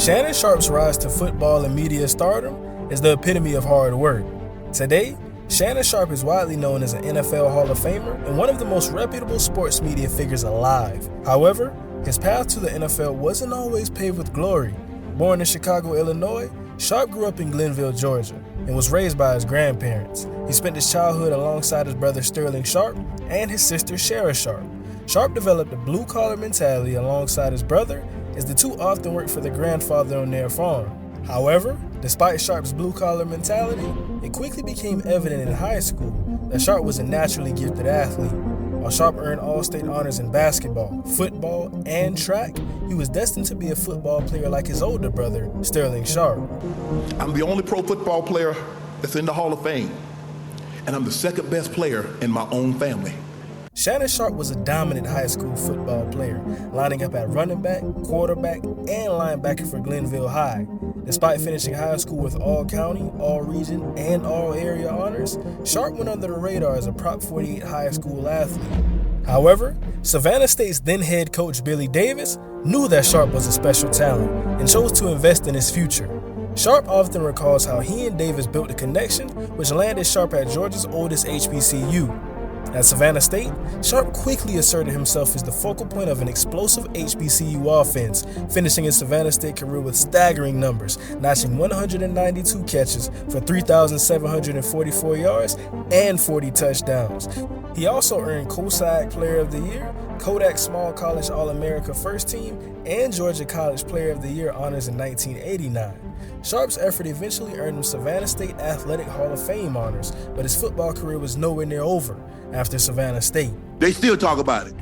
Shannon Sharpe's rise to football and media stardom is the epitome of hard work. Today, Shannon Sharpe is widely known as an NFL Hall of Famer and one of the most reputable sports media figures alive. However, his path to the NFL wasn't always paved with glory. Born in Chicago, Illinois, Sharpe grew up in Glenville, Georgia, and was raised by his grandparents. He spent his childhood alongside his brother Sterling Sharpe and his sister Shannon Sharpe. Sharpe developed a blue-collar mentality alongside his brother, as the two often worked for their grandfather on their farm. However, despite Sharpe's blue-collar mentality, it quickly became evident in high school that Sharpe was a naturally gifted athlete. While Sharpe earned all-state honors in basketball, football, and track, he was destined to be a football player like his older brother, Sterling Sharpe. I'm the only pro football player that's in the Hall of Fame, and I'm the second best player in my own family. Shannon Sharpe was a dominant high school football player, lining up at running back, quarterback, and linebacker for Glenville High. Despite finishing high school with all-county, all-region, and all-area honors, Sharpe went under the radar as a Prop 48 high school athlete. However, Savannah State's then head coach Billy Davis knew that Sharpe was a special talent and chose to invest in his future. Sharpe often recalls how he and Davis built a connection which landed Sharpe at Georgia's oldest HBCU. At Savannah State, Sharpe quickly asserted himself as the focal point of an explosive HBCU offense, finishing his Savannah State career with staggering numbers, notching 192 catches for 3,744 yards and 40 touchdowns. He also earned COSAC Player of the Year, Kodak Small College All-America First Team, and Georgia College Player of the Year honors in 1989. Sharpe's effort eventually earned him Savannah State Athletic Hall of Fame honors, but his football career was nowhere near over after Savannah State. They still talk about it.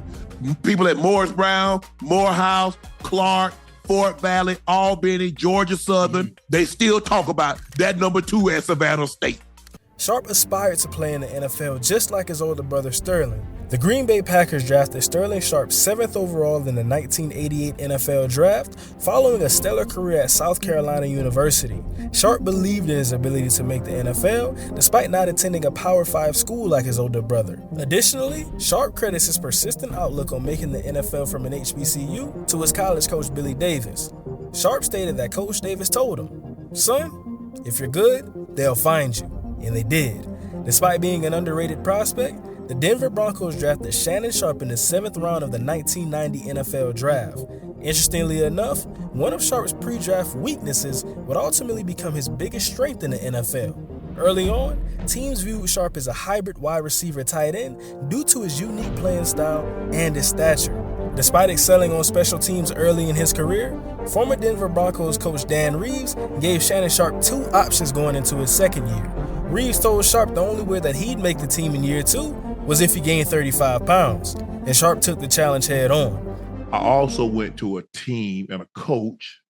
People at Morris Brown, Morehouse, Clark, Fort Valley, Albany, Georgia Southern, they still talk about that number 2 at Savannah State. Sharpe aspired to play in the NFL just like his older brother Sterling. The Green Bay Packers drafted Sterling Sharpe 7th overall in the 1988 NFL Draft, following a stellar career at South Carolina University. Sharpe believed in his ability to make the NFL, despite not attending a Power 5 school like his older brother. Additionally, Sharpe credits his persistent outlook on making the NFL from an HBCU to his college coach Billy Davis. Sharpe stated that Coach Davis told him, "Son, if you're good, they'll find you." And they did. Despite being an underrated prospect, the Denver Broncos drafted Shannon Sharpe in the 7th round of the 1990 NFL Draft. Interestingly enough, one of Sharpe's pre-draft weaknesses would ultimately become his biggest strength in the NFL. Early on, teams viewed Sharpe as a hybrid wide receiver tight end due to his unique playing style and his stature. Despite excelling on special teams early in his career, former Denver Broncos coach Dan Reeves gave Shannon Sharpe 2 options going into his second year. Reeves told Sharpe the only way that he'd make the team in year 2 was if he gained 35 pounds, and Sharpe took the challenge head on. I also went to a team and a coach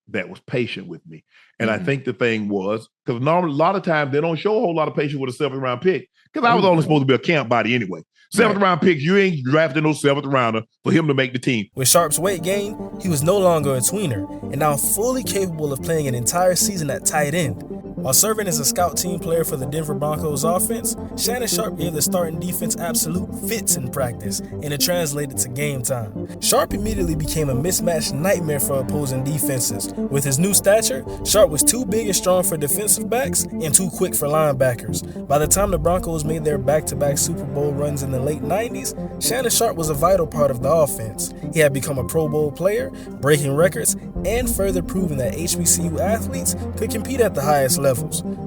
that was patient with me. And I think the thing was, because normally a lot of times they don't show a whole lot of patience with a 7th round pick, because I was only supposed to be a camp body anyway. 7th round picks, you ain't drafting no 7th rounder for him to make the team. With Sharpe's weight gain, he was no longer a tweener and now fully capable of playing an entire season at tight end. While serving as a scout team player for the Denver Broncos offense, Shannon Sharpe gave the starting defense absolute fits in practice, and it translated to game time. Sharpe immediately became a mismatched nightmare for opposing defenses. With his new stature, Sharpe was too big and strong for defensive backs and too quick for linebackers. By the time the Broncos made their back-to-back Super Bowl runs in the late 90s, Shannon Sharpe was a vital part of the offense. He had become a Pro Bowl player, breaking records, and further proving that HBCU athletes could compete at the highest levels.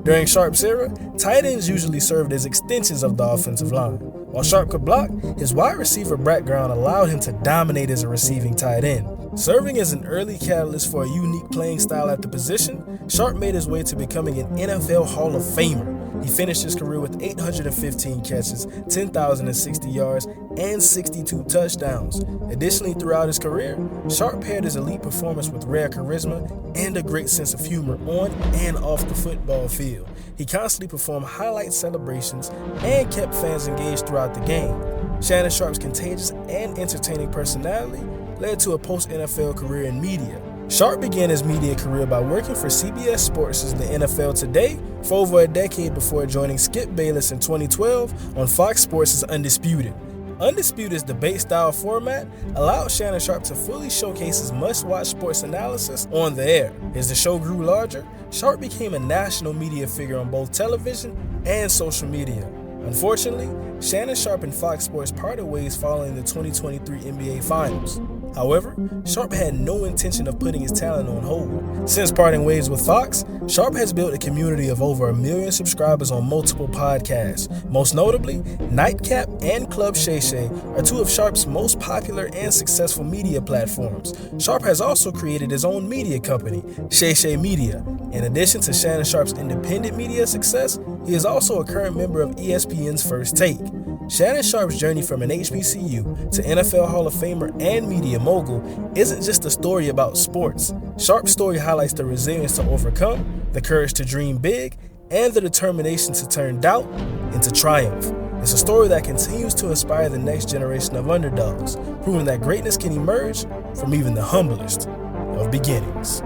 During Sharpe's era, tight ends usually served as extensions of the offensive line. While Sharpe could block, his wide receiver background allowed him to dominate as a receiving tight end. Serving as an early catalyst for a unique playing style at the position, Sharpe made his way to becoming an NFL Hall of Famer. He finished his career with 815 catches, 10,060 yards, and 62 touchdowns. Additionally, throughout his career, Sharpe paired his elite performance with rare charisma and a great sense of humor on and off the football field. He constantly performed highlight celebrations and kept fans engaged throughout the game. Shannon Sharpe's contagious and entertaining personality led to a post-NFL career in media. Sharpe began his media career by working for CBS Sports' The NFL Today for over a decade before joining Skip Bayless in 2012 on Fox Sports' Undisputed. Undisputed's debate-style format allowed Shannon Sharpe to fully showcase his must-watch sports analysis on the air. As the show grew larger, Sharpe became a national media figure on both television and social media. Unfortunately, Shannon Sharpe and Fox Sports parted ways following the 2023 NBA Finals. However, Sharpe had no intention of putting his talent on hold. Since parting ways with Fox, Sharpe has built a community of over 1 million subscribers on multiple podcasts. Most notably, Nightcap and Club Shay Shay are two of Sharpe's most popular and successful media platforms. Sharpe has also created his own media company, Shay Shay Media. In addition to Shannon Sharpe's independent media success, he is also a current member of ESPN's First Take. Shannon Sharpe's journey from an HBCU to NFL Hall of Famer and media mogul isn't just a story about sports. Sharpe's story highlights the resilience to overcome, the courage to dream big, and the determination to turn doubt into triumph. It's a story that continues to inspire the next generation of underdogs, proving that greatness can emerge from even the humblest of beginnings.